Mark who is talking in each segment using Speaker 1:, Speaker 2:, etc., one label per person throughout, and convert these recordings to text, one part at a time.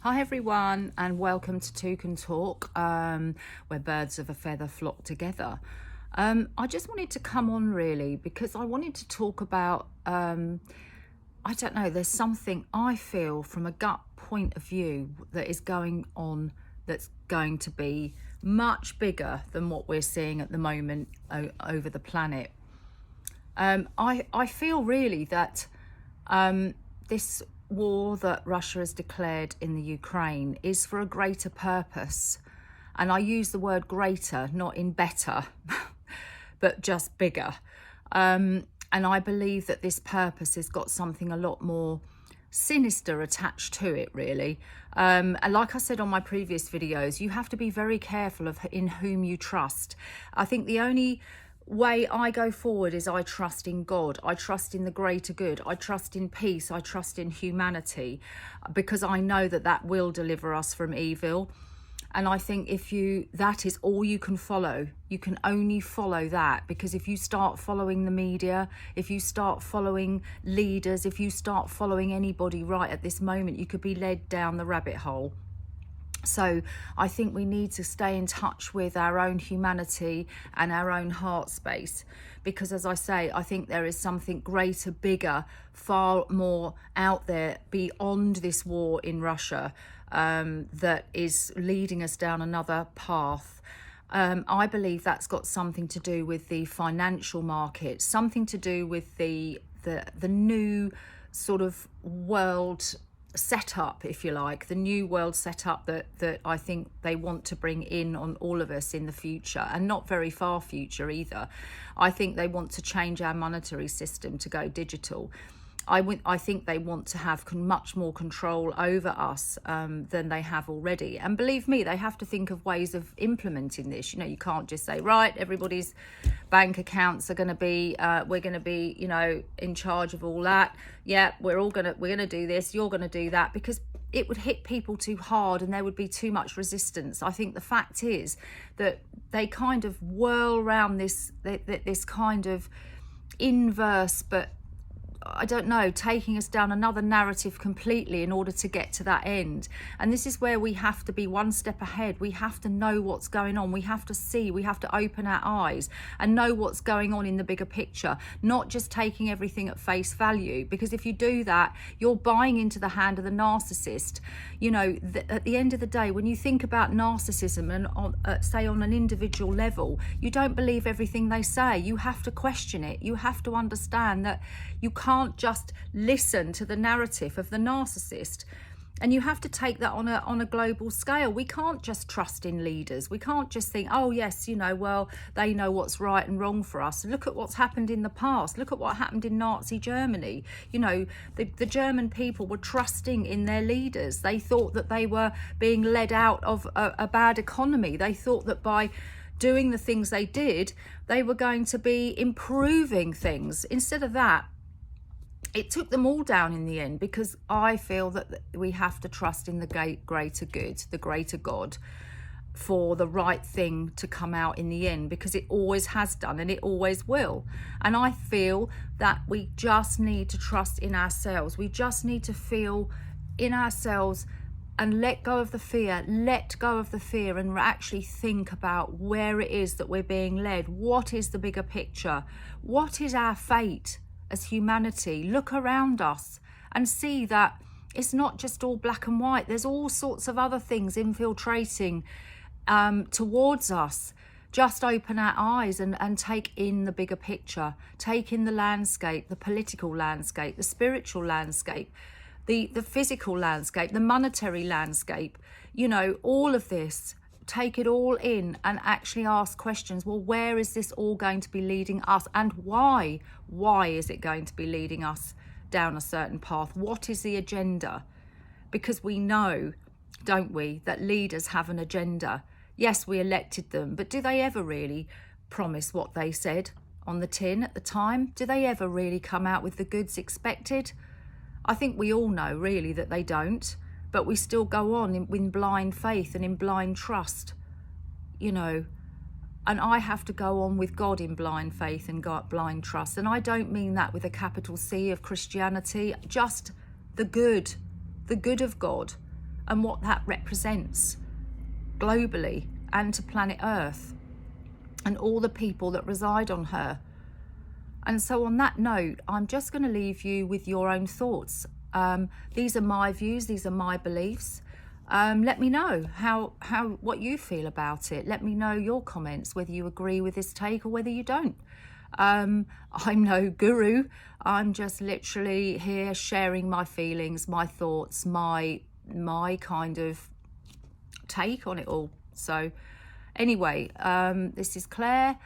Speaker 1: Hi everyone, and welcome to Two Can Talk, where birds of a feather flock together. I just wanted to come on really because I wanted to talk about, I don't know, there's something I feel from a gut point of view that is going on that's going to be much bigger than what we're seeing at the moment over the planet. I feel really that this war that Russia has declared in the Ukraine is for a greater purpose. And I use the word greater, not in better, but just bigger. And I believe that this purpose has got something a lot more sinister attached to it, really. And like I said on my previous videos, you have to be very careful of in whom you trust. I think the only way I go forward is I trust in God. I trust in the greater good. I trust in peace. I trust in humanity, because I know that that will deliver us from evil. And I think that is all you can follow. You can only follow that, because if you start following the media, if you start following leaders, if you start following anybody right at this moment, you could be led down the rabbit hole. So I think we need to stay in touch with our own humanity and our own heart space, because as I say, I think there is something greater, bigger, far more out there beyond this war in Russia that is leading us down another path. I believe that's got something to do with the financial market, something to do with the new sort of world setup, if you like, the new world setup that I think they want to bring in on all of us in the future, and not very far future either. I think they want to change our monetary system to go digital. I think they want to have much more control over us than they have already. And believe me, they have to think of ways of implementing this. You know, you can't just say, right, everybody's bank accounts are going to be, we're going to be, you know, in charge of all that. Yeah, we're going to do this, you're going to do that, because it would hit people too hard and there would be too much resistance. I think the fact is that they kind of whirl around this kind of inverse, but I don't know, taking us down another narrative completely in order to get to that end. And this is where we have to be one step ahead. We have to know what's going on. We have to see, we have to open our eyes and know what's going on in the bigger picture, not just taking everything at face value. Because if you do that, you're buying into the hand of the narcissist. You know, at the end of the day, when you think about narcissism and say on an individual level, you don't believe everything they say. You have to question it. You have to understand that you can't just listen to the narrative of the narcissist, and you have to take that on a global scale. We can't just trust in leaders. We can't just think, oh yes, you know, well, they know what's right and wrong for us. Look at what's happened in the past. Look at what happened in Nazi Germany. You know, the German people were trusting in their leaders. They thought that they were being led out of a bad economy. They thought that by doing the things they did, they were going to be improving things. Instead of that, it took them all down in the end, because I feel that we have to trust in the greater good, the greater God, for the right thing to come out in the end, because it always has done and it always will. And I feel that we just need to trust in ourselves. We just need to feel in ourselves and let go of the fear, and actually think about where it is that we're being led. What is the bigger picture? What is our fate as humanity? Look around us and see that it's not just all black and white. There's all sorts of other things infiltrating towards us. Just open our eyes and take in the bigger picture. Take in the landscape, the political landscape, the spiritual landscape, the physical landscape, the monetary landscape. You know, all of this. Take it all in and actually ask questions. Well, where is this all going to be leading us, and why? Why is it going to be leading us down a certain path? What is the agenda? Because we know, don't we, that leaders have an agenda. Yes, we elected them, but do they ever really promise what they said on the tin at the time? Do they ever really come out with the goods expected? I think we all know really that they don't. But we still go on in blind faith and in blind trust, you know. And I have to go on with God in blind faith and blind trust. And I don't mean that with a capital C of Christianity, just the good of God. and what that represents globally and to planet Earth and all the people that reside on her. And so on that note, I'm just going to leave you with your own thoughts. These are my views, these are my beliefs. Let me know what you feel about it. Let me know your comments, whether you agree with this take or whether you don't. I'm no guru. I'm just literally here sharing my feelings, my thoughts, my kind of take on it all. So anyway, this is Claire.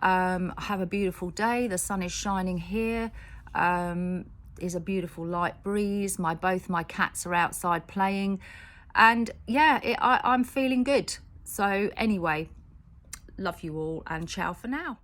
Speaker 1: Have a beautiful day. The sun is shining here. Is a beautiful light breeze. Both my cats are outside playing, and yeah, I'm feeling good. So anyway, love you all, and ciao for now.